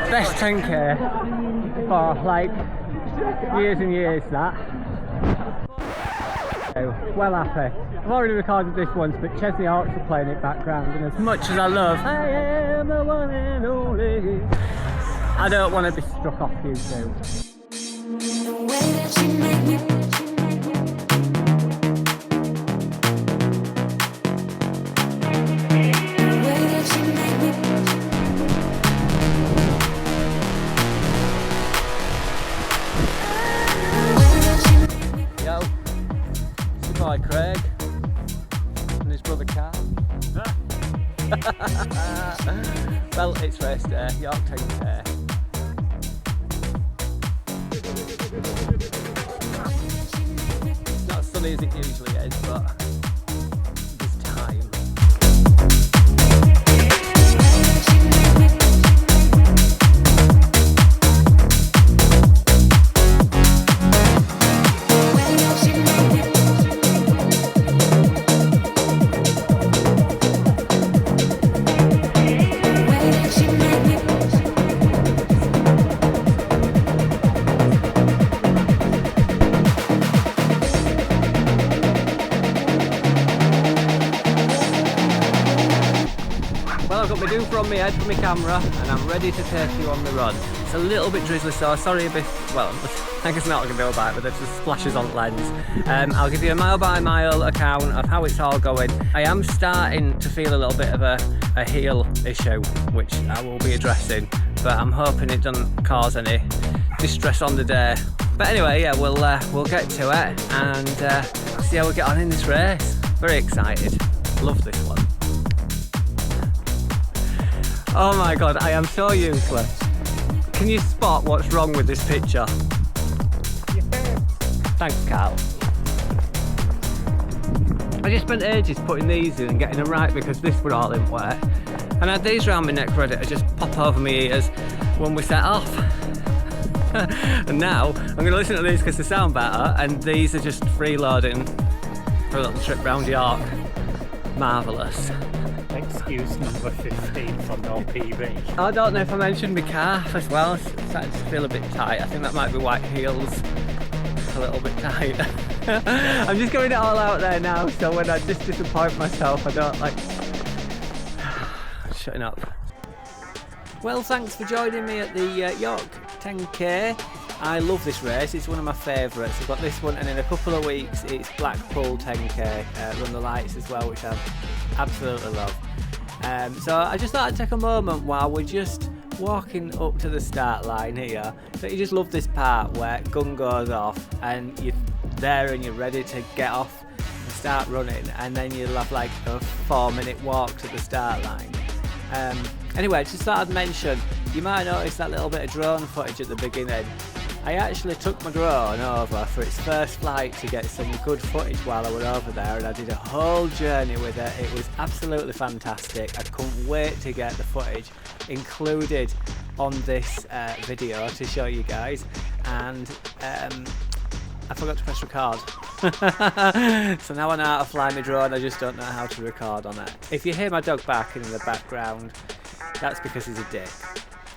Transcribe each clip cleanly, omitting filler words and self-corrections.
Best 10k for like years and years that. So, well happy. I've already recorded this once, but Chesney Hawkes are playing it background, and as much as I love I am the one and only, I don't want to be struck off YouTube. The way that you make me. Yo, it's your boy Craig and his brother Carl. Well, it's race day, York 10k. Not as sunny as it usually is, but this time. Well, I've got my doof on my head for my camera and I'm ready to take you on the run. It's a little bit drizzly, so sorry if well, I guess not going to be all right, but there's just splashes on the lens. I'll give you a mile by mile account of how it's all going. I am starting to feel a little bit of a heel issue, which I will be addressing, but I'm hoping it doesn't cause any distress on the day. But anyway, yeah, we'll get to it and see how we get on in this race. Very excited. Love this one. Oh my god, I am so useless. Can you spot what's wrong with this picture? Thanks, Carl. I just spent ages putting these in and getting them right because this were all in wet. And I had these round my neck ready to just pop over my ears when we set off. And now I'm going to listen to these because they sound better, and these are just freeloading for a little trip round York. Marvellous. Excuse number 15 from no PB. I don't know if I mentioned my calf as well. It's starting to feel a bit tight. I think that might be white heels. A little bit tight. I'm just going it all out there now, so when I just disappoint myself, I don't like shutting up. Well, thanks for joining me at the York 10k. I love this race, it's one of my favourites. I've got this one, and in a couple of weeks it's Blackpool 10k, Run the Lights as well, which I absolutely love. So I just thought I'd take a moment while we're just walking up to the start line here, that you just love this part where gun goes off and you're there and you're ready to get off and start running, and then you'll have like a 4-minute walk to the start line. Anyway, just thought I'd mention, you might notice that little bit of drone footage at the beginning. I actually took my drone over for its first flight to get some good footage while I was over there, and I did a whole journey with it. It was absolutely fantastic. I couldn't wait to get the footage included on this video to show you guys, and I forgot to press record. So now I know how to fly my drone, I just don't know how to record on it. If you hear my dog barking in the background, that's because he's a dick.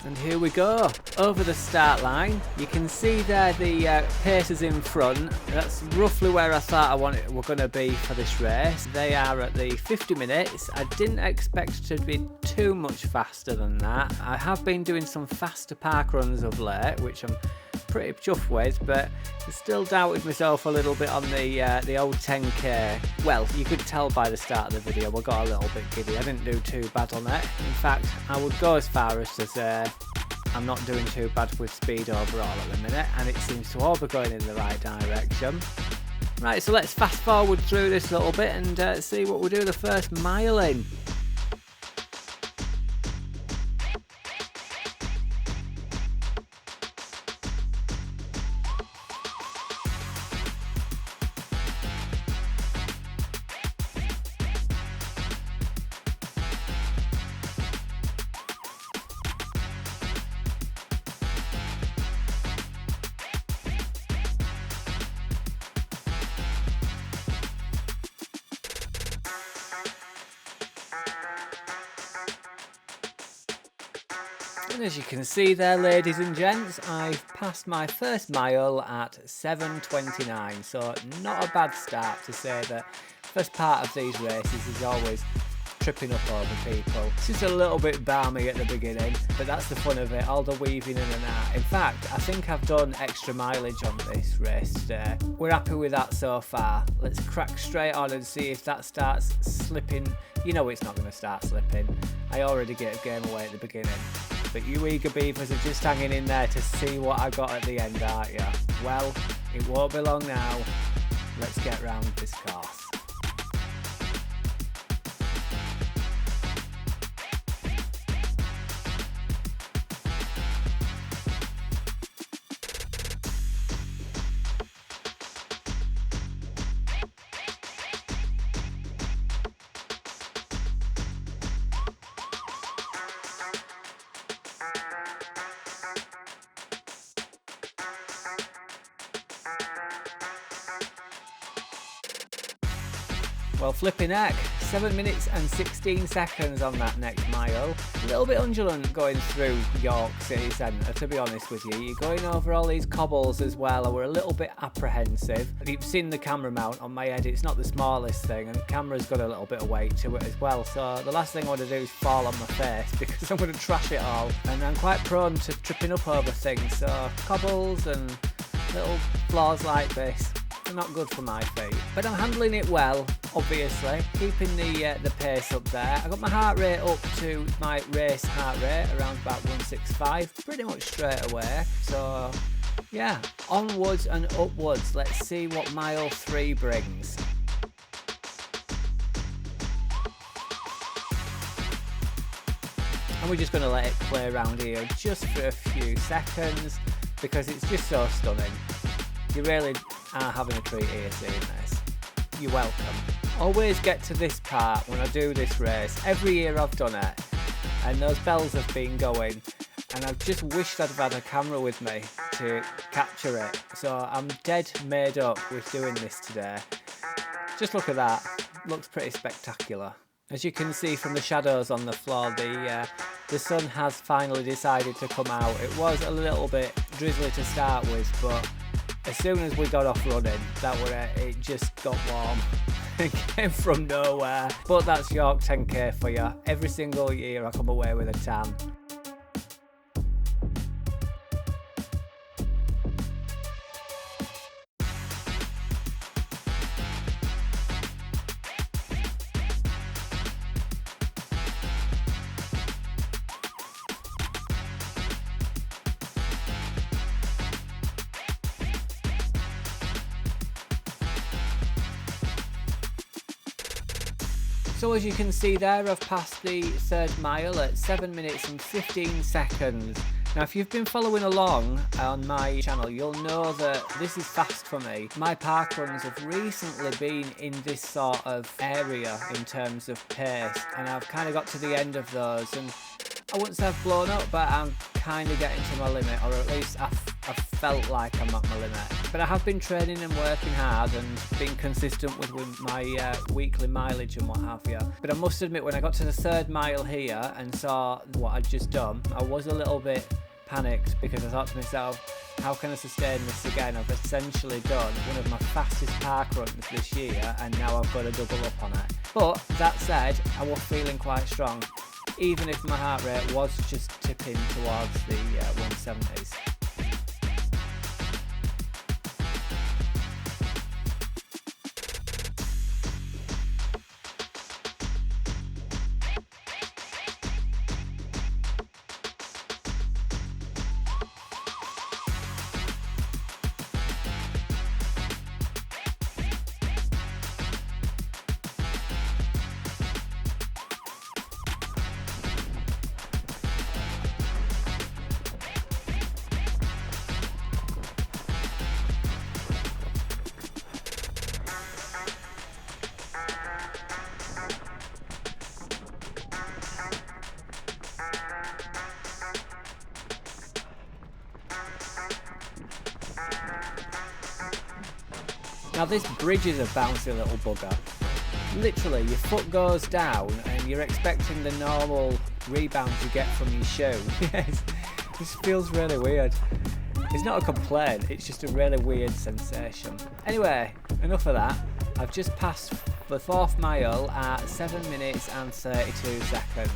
And here we go, over the start line. You can see there the paces in front. That's roughly where I thought we're going to be for this race. They are at the 50 minutes. I didn't expect to be too much faster than that. I have been doing some faster park runs of late, which I'm pretty chuffed with, but I still doubted myself a little bit on the old 10k. Well, you could tell by the start of the video I got a little bit giddy. I didn't do too bad on it. In fact, I would go as far as to say I'm not doing too bad with speed overall at the minute, and it seems to all be going in the right direction. Right, so let's fast forward through this a little bit and see what we do the first mile in. And as you can see there, ladies and gents, I've passed my first mile at 7:29, so not a bad start to say that first part of these races is always tripping up over people. It's just a little bit balmy at the beginning, but that's the fun of it, all the weaving in and out. In fact, I think I've done extra mileage on this race today. We're happy with that so far. Let's crack straight on and see if that starts slipping. You know it's not going to start slipping. I already gave game away at the beginning. But you eager beavers are just hanging in there to see what I got at the end, aren't you? Well, it won't be long now. Let's get round this course. Well, flipping heck, 7 minutes and 16 seconds on that next mile. A little bit undulant going through York City Centre, to be honest with you. You're going over all these cobbles as well, and we're a little bit apprehensive. You've seen the camera mount on my head, it's not the smallest thing, and the camera's got a little bit of weight to it as well. So the last thing I want to do is fall on my face because I'm going to trash it all. And I'm quite prone to tripping up over things, so cobbles and little flaws like this, they're not good for my feet. But I'm handling it well, obviously, keeping the pace up there. I got my heart rate up to my race heart rate, around about 165, pretty much straight away. So yeah, onwards and upwards. Let's see what mile 3 brings. And we're just going to let it play around here just for a few seconds because it's just so stunning. You really are having a treat here seeing this. You're welcome. Always get to this part when I do this race. Every year I've done it and those bells have been going and I've just wished I'd have had a camera with me to capture it. So I'm dead made up with doing this today. Just look at that. Looks pretty spectacular. As you can see from the shadows on the floor, the sun has finally decided to come out. It was a little bit drizzly to start with, but as soon as we got off running, that was it. It just got warm. It came from nowhere. But that's York 10K for you. Every single year I come away with a tan. So as you can see there, I've passed the third mile at 7 minutes and 15 seconds. Now if you've been following along on my channel, you'll know that this is fast for me. My park runs have recently been in this sort of area in terms of pace, and I've kind of got to the end of those, and I wouldn't say I've blown up, but I'm kind of getting to my limit, or at least I've felt like I'm at my limit. But I have been training and working hard and being consistent with my weekly mileage and what have you. But I must admit, when I got to the third mile here and saw what I'd just done, I was a little bit panicked because I thought to myself, how can I sustain this again? I've essentially done one of my fastest park runs this year and now I've got to double up on it. But that said, I was feeling quite strong, even if my heart rate was just tipping towards the 170s. Now this bridge is a bouncy little bugger. Literally, your foot goes down and you're expecting the normal rebound you get from your shoe. Yes, this feels really weird. It's not a complaint, it's just a really weird sensation. Anyway, enough of that. I've just passed the 4th mile at 7 minutes and 32 seconds.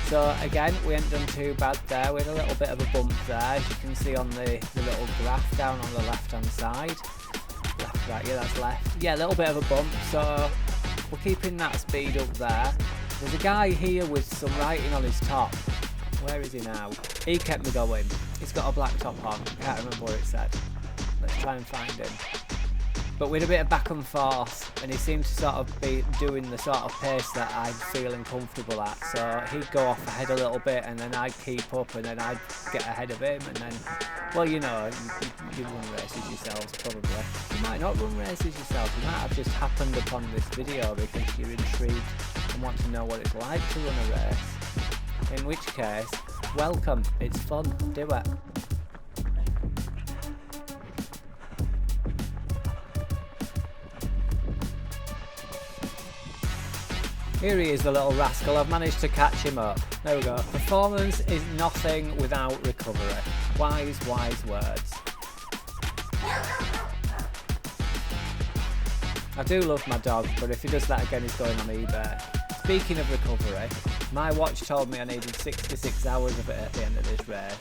So again, we ain't done too bad there. We had a little bit of a bump there, as you can see on the little graph down on the left hand side. Left, right, yeah, that's left. Yeah, a little bit of a bump, so we're keeping that speed up there. There's a guy here with some writing on his top. Where is he now? He kept me going. He's got a black top on. Can't remember what it said. Let's try and find him. But we had a bit of back and forth, and he seemed to sort of be doing the sort of pace that I'm feeling comfortable at. So he'd go off ahead a little bit, and then I'd keep up, and then I'd get ahead of him, and then, well, you know, you run races yourselves probably. You might not run races yourself. You might have just happened upon this video because you're intrigued and want to know what it's like to run a race. In which case, welcome. It's fun. Do it. Here he is, the little rascal. I've managed to catch him up. There we go. Performance is nothing without recovery. Wise, wise words. I do love my dog, but if he does that again, he's going on eBay. Speaking of recovery, my watch told me I needed 66 hours of it at the end of this race.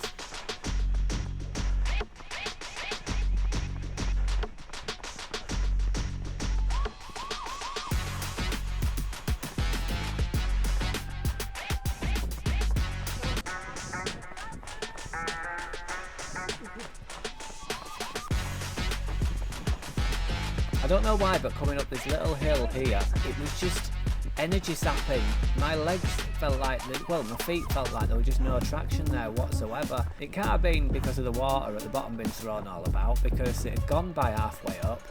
I don't know why, but coming up this little hill here, it was just energy sapping. My legs felt like, well, my feet felt like there was just no traction there whatsoever. It can't have been because of the water at the bottom being thrown all about, because it had gone by halfway up,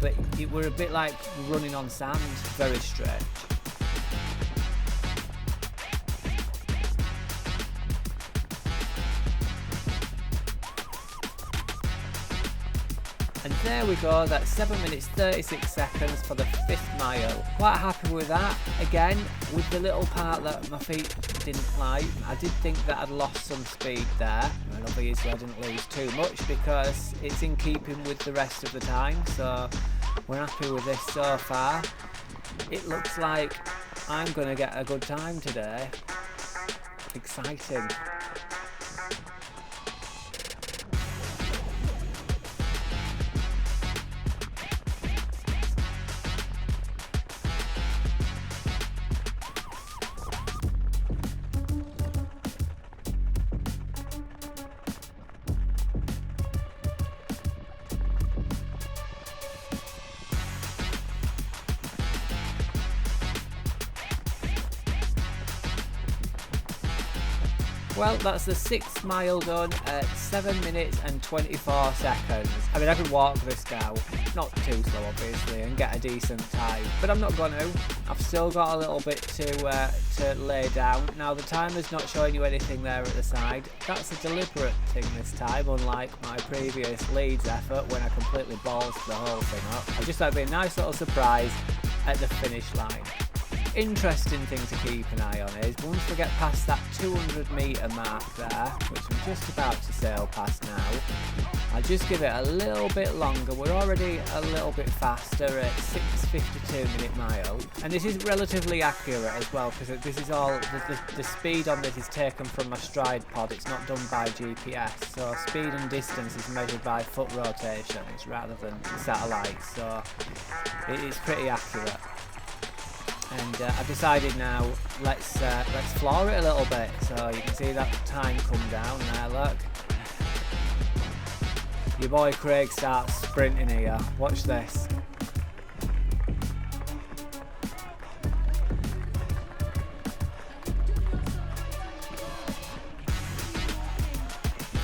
but it were a bit like running on sand, very strange. And there we go, that's 7 minutes 36 seconds for the 5th mile. Quite happy with that. Again, with the little part that my feet didn't like, I did think that I'd lost some speed there. And obviously I didn't lose too much because it's in keeping with the rest of the time. So we're happy with this so far. It looks like I'm going to get a good time today. Exciting. Well, that's the 6th mile done at 7 minutes and 24 seconds. I mean, I could walk this now, not too slow obviously, and get a decent time, but I'm not going to. I've still got a little bit to lay down. Now, the timer's not showing you anything there at the side. That's a deliberate thing this time, unlike my previous Leeds effort when I completely ballsed the whole thing up. I just thought it'd be a nice little surprise at the finish line. Interesting thing to keep an eye on is once we get past that 200 metre mark there, which I'm just about to sail past now, I'll just give it a little bit longer. We're already a little bit faster at 6:52 minute mile, and this is relatively accurate as well because this is all the speed on this is taken from my stride pod. It's not done by GPS, so speed and distance is measured by foot rotations rather than satellites, so it is pretty accurate. And I've decided now, let's floor it a little bit. So you can see that time come down there, look. Your boy Craig starts sprinting here. Watch this.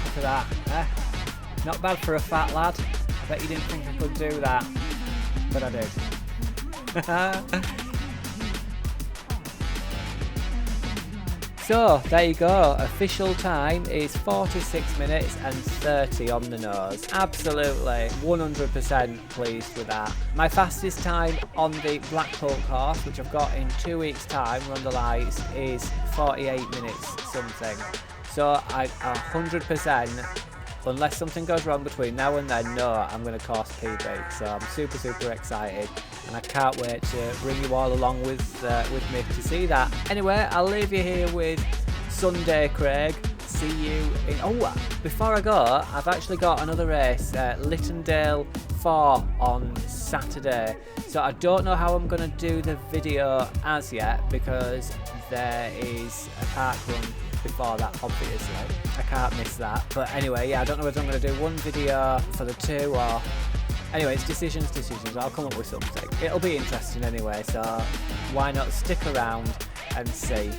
Look at that, eh? Not bad for a fat lad. I bet you didn't think I could do that, but I did. So there you go, official time is 46 minutes and 30 on the nose. Absolutely 100% pleased with that. My fastest time on the Blackpool course, which I've got in 2 weeks time, Run the Lights, is 48 minutes something. So I 100%, unless something goes wrong between now and then, no, I'm going to course PB. So I'm super excited, and I can't wait to bring you all along with me to see that. Anyway, I'll leave you here with Sunday Craig. See you in... Oh, before I go, I've actually got another race, Littondale 4 on Saturday. So I don't know how I'm going to do the video as yet, because there is a park run before that, obviously. I can't miss that. But anyway, yeah, I don't know whether I'm going to do one video for the two, or... Anyway, it's decisions. I'll come up with something. It'll be interesting anyway, so why not stick around and see.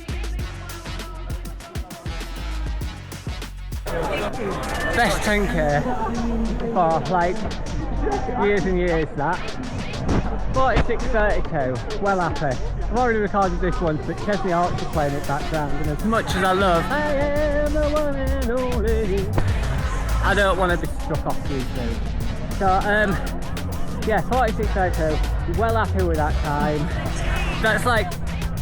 Best 10k for like years and years, that. 46.32, well happy. I've already recorded this once, but Chesney Hawks are playing it background, and as much as I love I am the one and only, I don't want to be struck off too soon. So yeah, 46.32, well happy with that time. That's like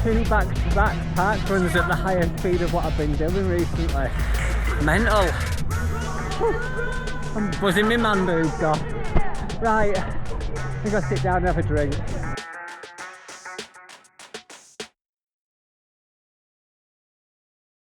2 back-to-back park runs at the highest speed of what I've been doing recently. Mental. I'm buzzing my man boobs off. Right, I'm gonna sit down and have a drink.